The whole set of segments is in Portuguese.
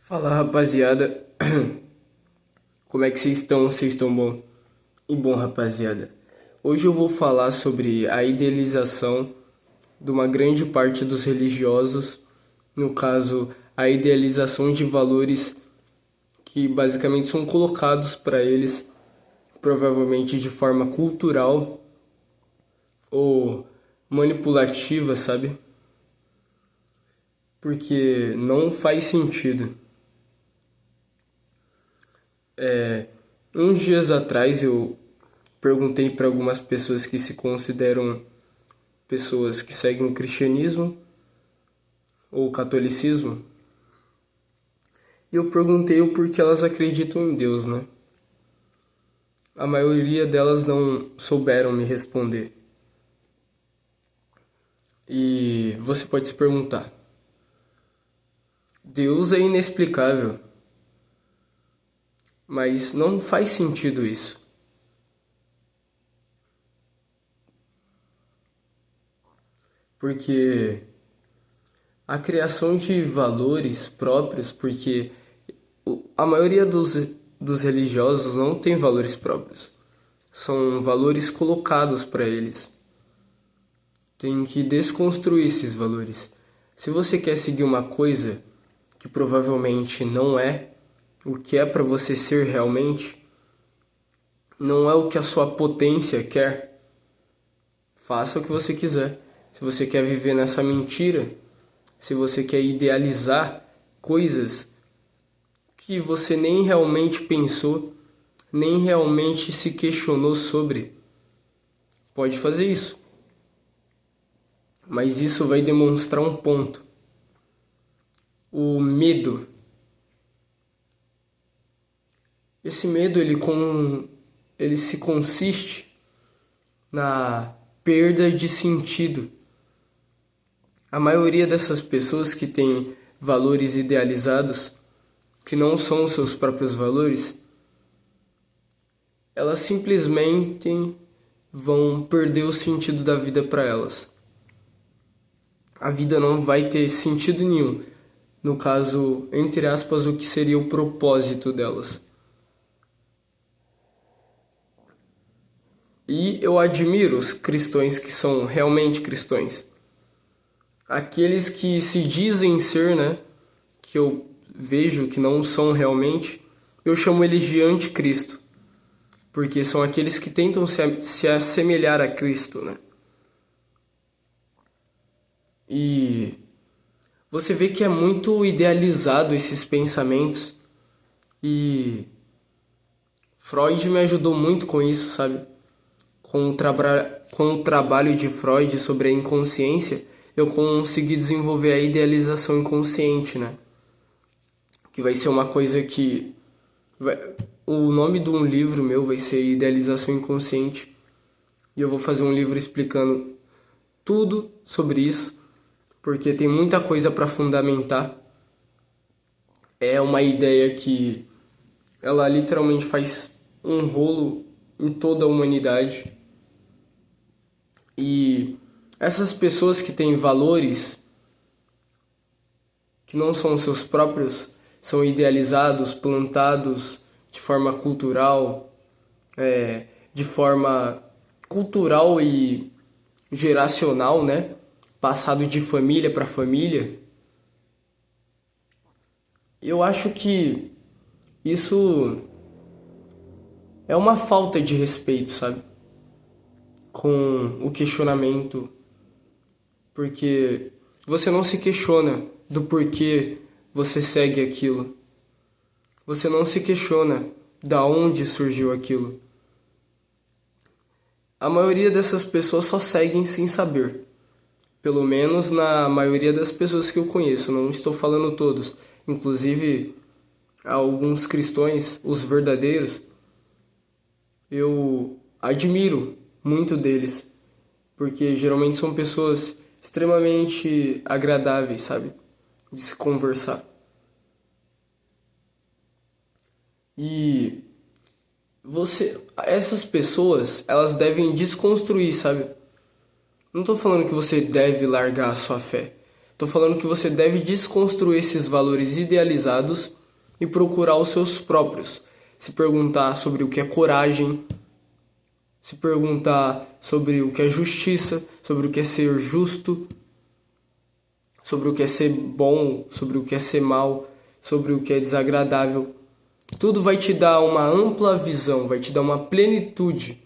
Fala rapaziada, como é que vocês estão? Vocês estão bom? E bom rapaziada, hoje eu vou falar sobre a idealização de uma grande parte dos religiosos, no caso, a idealização de valores que basicamente são colocados para eles, provavelmente de forma cultural ou manipulativa, sabe? Porque não faz sentido. Uns dias atrás eu perguntei para algumas pessoas que se consideram pessoas que seguem o cristianismo ou o catolicismo, e eu perguntei o porquê elas acreditam em Deus, né? A maioria delas não souberam me responder. E você pode se perguntar: Deus é inexplicável, mas não faz sentido isso. Porque a criação de valores próprios, porque a maioria dos religiosos não tem valores próprios. São valores colocados para eles. Tem que desconstruir esses valores. Se você quer seguir uma coisa que provavelmente não é o que é para você ser realmente, não é o que a sua potência quer, faça o que você quiser. Se você quer viver nessa mentira, se você quer idealizar coisas que você nem realmente pensou, nem realmente se questionou sobre, pode fazer isso. Mas isso vai demonstrar um ponto: o medo. Esse medo ele se consiste na perda de sentido. A maioria dessas pessoas que têm valores idealizados, que não são os seus próprios valores, elas simplesmente vão perder o sentido da vida para elas. A vida não vai ter sentido nenhum. No caso, entre aspas, o que seria o propósito delas. E eu admiro os cristãos que são realmente cristãos. Aqueles que se dizem ser, né, que eu vejo que não são realmente, eu chamo eles de anticristo, porque são aqueles que tentam se assemelhar a Cristo, né? E você vê que é muito idealizado esses pensamentos, e Freud me ajudou muito com isso, sabe? Com o trabalho de Freud sobre a inconsciência, eu consegui desenvolver a idealização inconsciente, né? Que vai ser uma coisa que... O nome de um livro meu vai ser Idealização Inconsciente. E eu vou fazer um livro explicando tudo sobre isso, porque tem muita coisa para fundamentar. É uma ideia que ela literalmente faz um rolo em toda a humanidade. E essas pessoas que têm valores que não são seus próprios, são idealizados, plantados de forma cultural, de forma cultural e geracional, né? Passado de família para família. Eu acho que isso é uma falta de respeito, sabe? Com o questionamento, porque você não se questiona do porquê você segue aquilo. Você não se questiona da onde surgiu aquilo. A maioria dessas pessoas só seguem sem saber. Pelo menos na maioria das pessoas que eu conheço, não estou falando todos. Inclusive, alguns cristãos, os verdadeiros, eu admiro muito deles, porque geralmente são pessoas extremamente agradáveis, sabe? De se conversar. E essas pessoas, elas devem desconstruir, sabe? Não tô falando que você deve largar a sua fé. Tô falando que você deve desconstruir esses valores idealizados e procurar os seus próprios. Se perguntar sobre o que é coragem, se perguntar sobre o que é justiça, sobre o que é ser justo, sobre o que é ser bom, sobre o que é ser mal, sobre o que é desagradável. Tudo vai te dar uma ampla visão, vai te dar uma plenitude,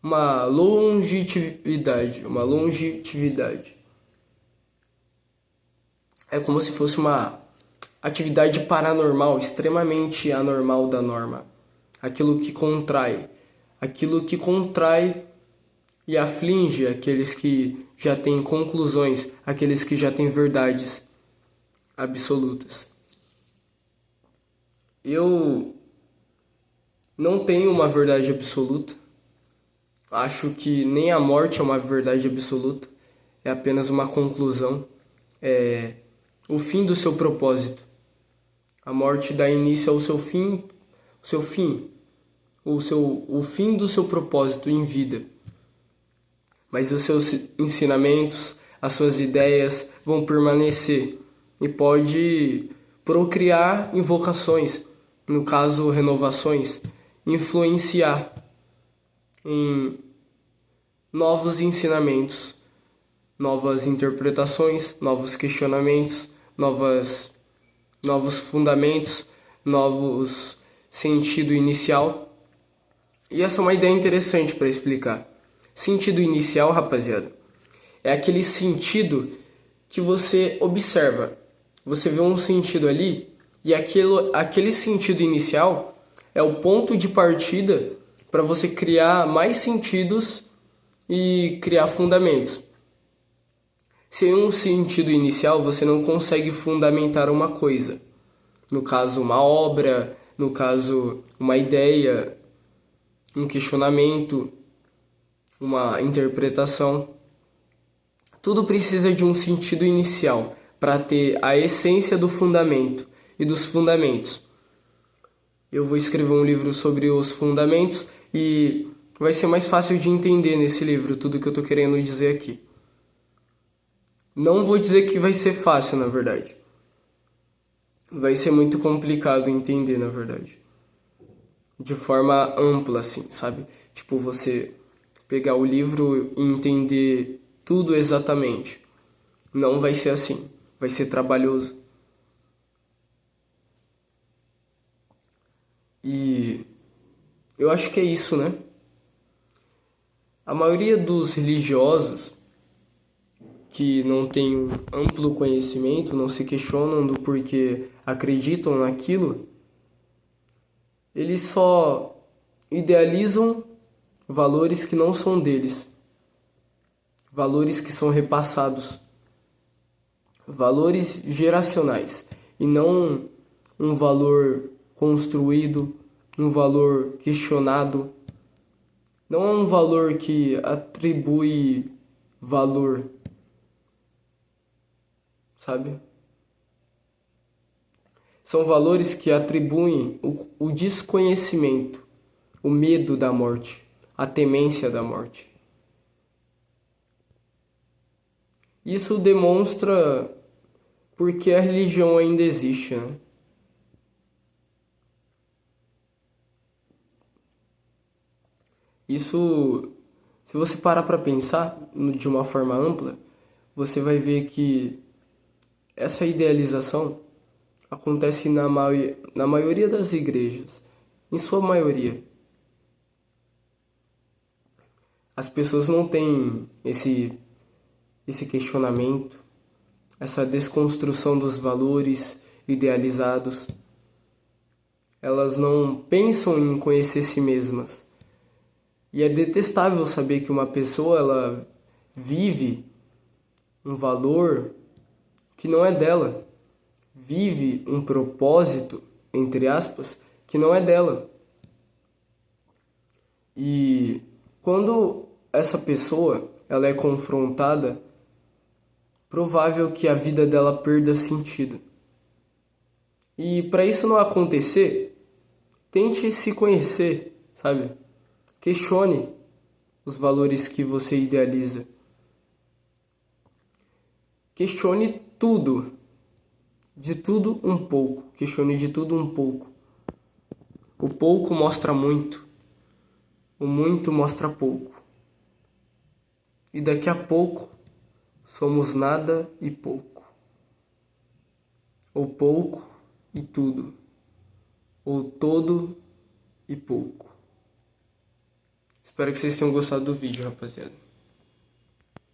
uma longevidade. É como se fosse uma atividade paranormal, extremamente anormal da norma. Aquilo que contrai e aflige aqueles que já têm conclusões, aqueles que já têm verdades absolutas. Eu não tenho uma verdade absoluta. Acho que nem a morte é uma verdade absoluta. É apenas uma conclusão. É o fim do seu propósito. A morte dá início ao seu fim, o fim do seu propósito em vida. Mas os seus ensinamentos, as suas ideias vão permanecer e pode procriar invocações, no caso renovações, influenciar em novos ensinamentos, novas interpretações, novos questionamentos, novos fundamentos, novos sentido inicial. E essa é uma ideia interessante para explicar. Sentido inicial, rapaziada, é aquele sentido que você observa. Você vê um sentido ali e aquele sentido inicial é o ponto de partida para você criar mais sentidos e criar fundamentos. Sem um sentido inicial, você não consegue fundamentar uma coisa. No caso, uma obra, no caso, uma ideia, um questionamento, uma interpretação. Tudo precisa de um sentido inicial para ter a essência do fundamento e dos fundamentos. Eu vou escrever um livro sobre os fundamentos e vai ser mais fácil de entender nesse livro tudo que eu estou querendo dizer aqui. Não vou dizer que vai ser fácil, na verdade. Vai ser muito complicado entender, na verdade. De forma ampla, assim, sabe? Tipo, você pegar o livro e entender tudo exatamente. Não vai ser assim. Vai ser trabalhoso. E eu acho que é isso, né? A maioria dos religiosos que não têm um amplo conhecimento, não se questionam do porquê acreditam naquilo, eles só idealizam valores que não são deles, valores que são repassados, valores geracionais, e não um valor construído, um valor questionado, não é um valor que atribui valor, sabe? São valores que atribuem o desconhecimento, o medo da morte, a temência da morte. Isso demonstra porque a religião ainda existe, né? Isso, se você parar para pensar de uma forma ampla, você vai ver que essa idealização acontece na maioria das igrejas, em sua maioria. As pessoas não têm esse questionamento, essa desconstrução dos valores idealizados. Elas não pensam em conhecer si mesmas. E é detestável saber que uma pessoa ela vive um valor que não é dela. Vive um propósito, entre aspas, que não é dela. E quando essa pessoa ela é confrontada, provável que a vida dela perda sentido. E para isso não acontecer, tente se conhecer, sabe? Questione os valores que você idealiza. Questione tudo De tudo um pouco. Questione de tudo um pouco. O pouco mostra muito. O muito mostra pouco. E daqui a pouco somos nada e pouco. Ou pouco e tudo. Ou todo e pouco. Espero que vocês tenham gostado do vídeo, rapaziada.